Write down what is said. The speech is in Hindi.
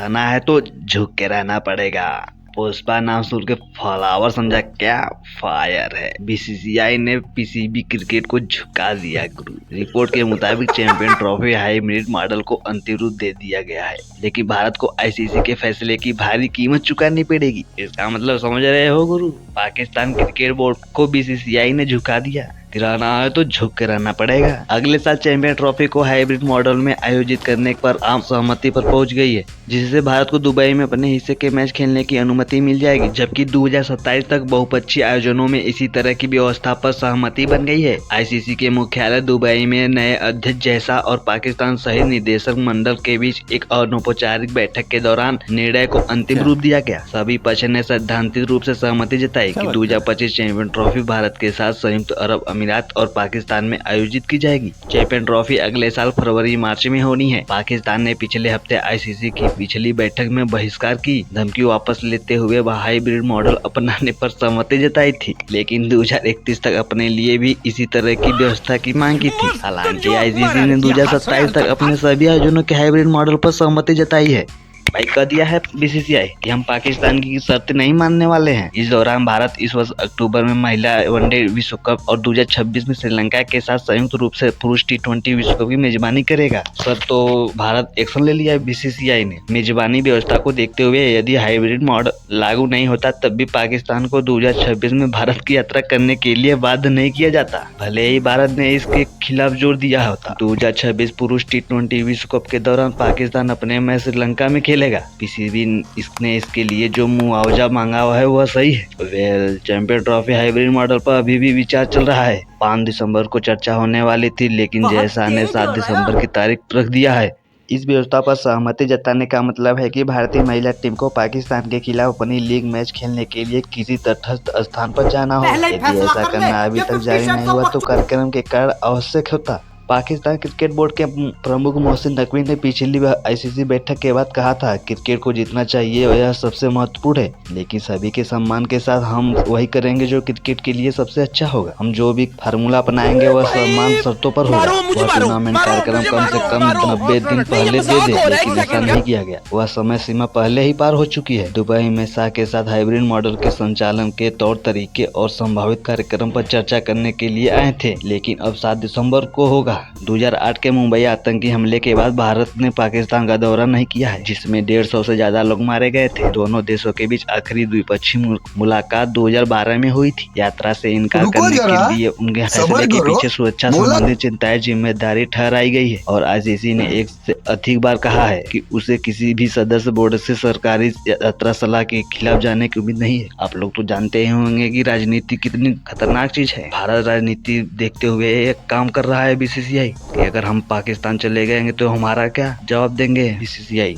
रहना है तो झुक के रहना पड़ेगा। पुष्पा नाम सुन के फ्लावर समझा क्या? फायर है। बीसीसीआई ने पीसीबी क्रिकेट को झुका दिया गुरु। रिपोर्ट के मुताबिक चैंपियन ट्रॉफी हाइब्रिड मॉडल को अंतिम रूप दे दिया गया है, लेकिन भारत को आईसीसी के फैसले की भारी कीमत चुकानी पड़ेगी। इसका मतलब समझ रहे हो गुरु? पाकिस्तान क्रिकेट बोर्ड को बीसीसीआई ने झुका दिया। रहना है तो झुक के रहना पड़ेगा। अगले साल चैंपियन ट्रॉफी को हाइब्रिड मॉडल में आयोजित करने पर आम सहमति पर पहुंच गई है, जिससे भारत को दुबई में अपने हिस्से के मैच खेलने की अनुमति मिल जाएगी, जबकि 2027 तक बहुपक्षीय आयोजनों में इसी तरह की व्यवस्था पर सहमति बन गई है। आईसीसी के मुख्यालय दुबई में नए अध्यक्ष जैसा और पाकिस्तान सहित निदेशक मंडल के बीच एक अनौपचारिक बैठक के दौरान निर्णय को अंतिम रूप दिया गया। सभी पक्ष ने सैद्धांतिक रूप से सहमति जताई कि 2025 चैंपियन ट्रॉफी भारत के साथ संयुक्त अरब अमीरात और पाकिस्तान में आयोजित की जाएगी। चैंपियन ट्रॉफी अगले साल फरवरी मार्च में होनी है। पाकिस्तान ने पिछले हफ्ते आईसीसी की पिछली बैठक में बहिष्कार की धमकी वापस लेते हुए हाइब्रिड मॉडल अपनाने पर सहमति जताई थी, लेकिन 2031 तक अपने लिए भी इसी तरह की व्यवस्था की मांग की थी। हालांकि आईसीसी ने 2027 तक अपने सभी आयोजनों के हाइब्रिड मॉडल पर सहमति जताई है। भाई कह दिया है बीसीसीआई कि हम पाकिस्तान की शर्त नहीं मानने वाले हैं। इस दौरान भारत इस वर्ष अक्टूबर में महिला वनडे विश्व कप और 2026 में श्रीलंका के साथ संयुक्त रूप से पुरुष T20 विश्व कप की मेजबानी करेगा। सर तो भारत एक्शन ले लिया है बीसीसीआई ने। मेजबानी व्यवस्था को देखते हुए यदि हाइब्रिड मॉडल लागू नहीं होता तब भी पाकिस्तान को 2026 में भारत की यात्रा करने के लिए बाध्य नहीं किया जाता, भले ही भारत ने इसके खिलाफ जोर दिया होता। 2026 पुरुष T20 विश्व कप के दौरान पाकिस्तान अपने मैच श्रीलंका में खेलेगा। पीसीबी इसने इसके लिए जो मुआवजा मांगा हुआ है वह सही है। चैंपियन ट्रॉफी हाइब्रिड मॉडल पर अभी भी विचार चल रहा है। 5 दिसंबर को चर्चा होने वाली थी, लेकिन जय शाह ने 7 दिसंबर की तारीख रख दिया है। इस व्यवस्था पर सहमति जताने का मतलब है कि भारतीय महिला टीम को पाकिस्तान के खिलाफ अपनी लीग मैच खेलने के लिए किसी तटस्थ स्थान पर जाना होगा। यदि ऐसा करना अभी तक जारी नहीं हुआ तो कार्यक्रम के कारण आवश्यक होता। पाकिस्तान क्रिकेट बोर्ड के प्रमुख मोहसिन नकवी ने पिछली आईसीसी बैठक के बाद कहा था, क्रिकेट को जीतना चाहिए यह सबसे महत्वपूर्ण है, लेकिन सभी के सम्मान के साथ हम वही करेंगे जो क्रिकेट के लिए सबसे अच्छा होगा। हम जो भी फार्मूला अपनाएंगे वह सम्मान शर्तों पर होगा। वह टूर्नामेंट कार्यक्रम कम से कम 90 दिन पहले दे दे, लेकिन ऐसा नहीं किया गया। वह समय सीमा पहले ही पार हो चुकी है। दुबई में शाह के साथ हाइब्रिड मॉडल के संचालन के तौर तरीके और संभावित कार्यक्रम पर चर्चा करने के लिए आए थे, लेकिन अब 7 दिसंबर को होगा। 2008 के मुंबई आतंकी हमले के बाद भारत ने पाकिस्तान का दौरा नहीं किया है, जिसमें 150 से ज्यादा लोग मारे गए थे। दोनों देशों के बीच आखिरी द्विपक्षीय मुलाकात 2012 में हुई थी। यात्रा से इनकार करने के लिए उनके फैसले के पीछे सुरक्षा संबंधी चिंताएं जिम्मेदारी ठहराई गई है, और आईसीसी ने एक से अधिक बार कहा है कि उसे किसी भी सदस्य बोर्ड से सरकारी यात्रा सलाह के खिलाफ जाने की उम्मीद नहीं है। आप लोग तो जानते ही होंगे कि राजनीति कितनी खतरनाक चीज है। भारत राजनीति देखते हुए एक काम कर रहा है बीसीसीआई कि अगर हम पाकिस्तान चले गए तो हमारा क्या जवाब देंगे बीसीसीआई।